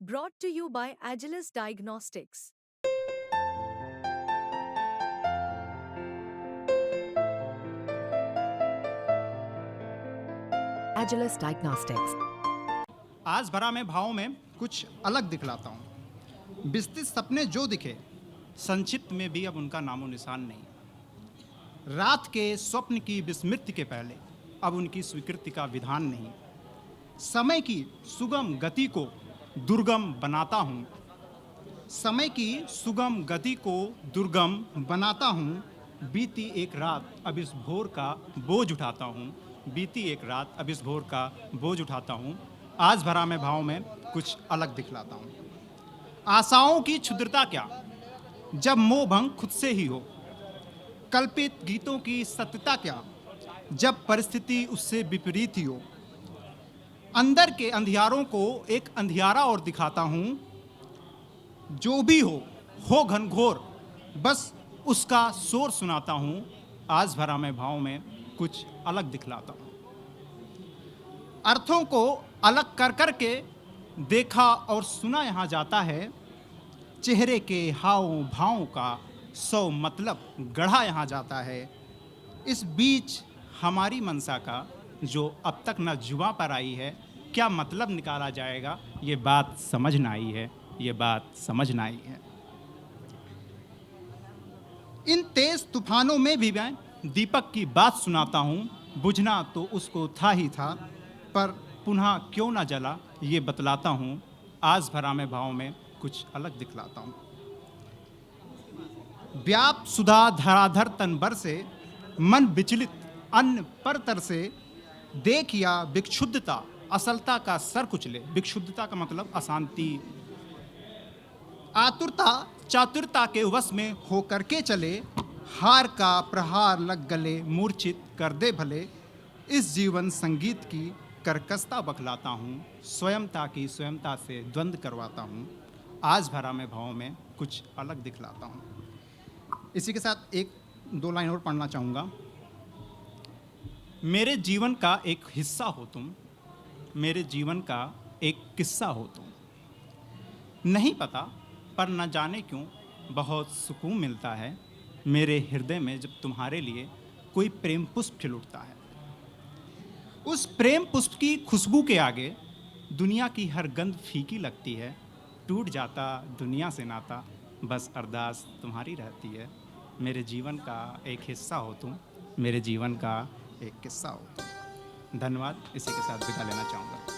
Brought to you by Agilus Diagnostics. Agilus Diagnostics. आज भरा मैं भावों में कुछ अलग दिखलाता हूँ। विस्तृत सपने जो दिखे, संक्षिप्त में भी अब उनका नामो निशान नहीं। रात के स्वप्न की विस्मृति के पहले अब उनकी स्वीकृति का विधान नहीं। समय की सुगम गति को दुर्गम बनाता हूँ। समय की सुगम गति को दुर्गम बनाता हूँ। बीती एक रात अब इस भोर का बोझ उठाता हूँ। बीती एक रात अब इस भोर का बोझ उठाता हूँ। आज भरा मैं भाव में कुछ अलग दिखलाता हूँ। आशाओं की क्षुद्रता क्या, जब मोह भंग खुद से ही हो। कल्पित गीतों की सत्यता क्या, जब परिस्थिति उससे विपरीत ही हो। अंदर के अंधियारों को एक अंधियारा और दिखाता हूँ। जो भी हो घनघोर, बस उसका शोर सुनाता हूँ। आज भरा मैं भाव में कुछ अलग दिखलाता हूँ। अर्थों को अलग कर कर के देखा और सुना यहाँ जाता है। चेहरे के हाव भावों का 100 मतलब गढ़ा यहाँ जाता है। इस बीच हमारी मनसा का जो अब तक न जुबां पर आई है, क्या मतलब निकाला जाएगा, ये बात समझ न आई है, ये बात समझ न आई है। इन तेज तूफानों में भी मैं दीपक की बात सुनाता हूँ। बुझना तो उसको था ही था, पर पुनः क्यों ना जला ये बतलाता हूँ। आज भरा मैं भाव में कुछ अलग दिखलाता हूँ। व्याप सुधा धराधर तनबर से, मन विचलित अन्न पर तर से। देख या विक्षुब्धता असलता का सर कुचले। विक्षुब्धता का मतलब अशांति। आतुरता चातुरता के वश में होकर के चले। हार का प्रहार लग गले, मूर्छित कर दे भले। इस जीवन संगीत की कर्कशता बखलाता हूँ। स्वयंता की स्वयंता से द्वंद्व करवाता हूँ। आज भरा मैं भावों में कुछ अलग दिखलाता हूँ। इसी के साथ एक दो लाइन और पढ़ना चाहूँगा। मेरे जीवन का एक हिस्सा हो तुम, मेरे जीवन का एक किस्सा हो तुम। नहीं पता पर न जाने क्यों बहुत सुकून मिलता है मेरे हृदय में, जब तुम्हारे लिए कोई प्रेम पुष्प खिल उठता है। उस प्रेम पुष्प की खुशबू के आगे दुनिया की हर गंध फीकी लगती है। टूट जाता दुनिया से नाता, बस अरदास तुम्हारी रहती है। मेरे जीवन का एक हिस्सा हो तुम, मेरे जीवन का एक किस्सा हो तुम। धन्यवाद। इसी के साथ विदा लेना चाहूँगा।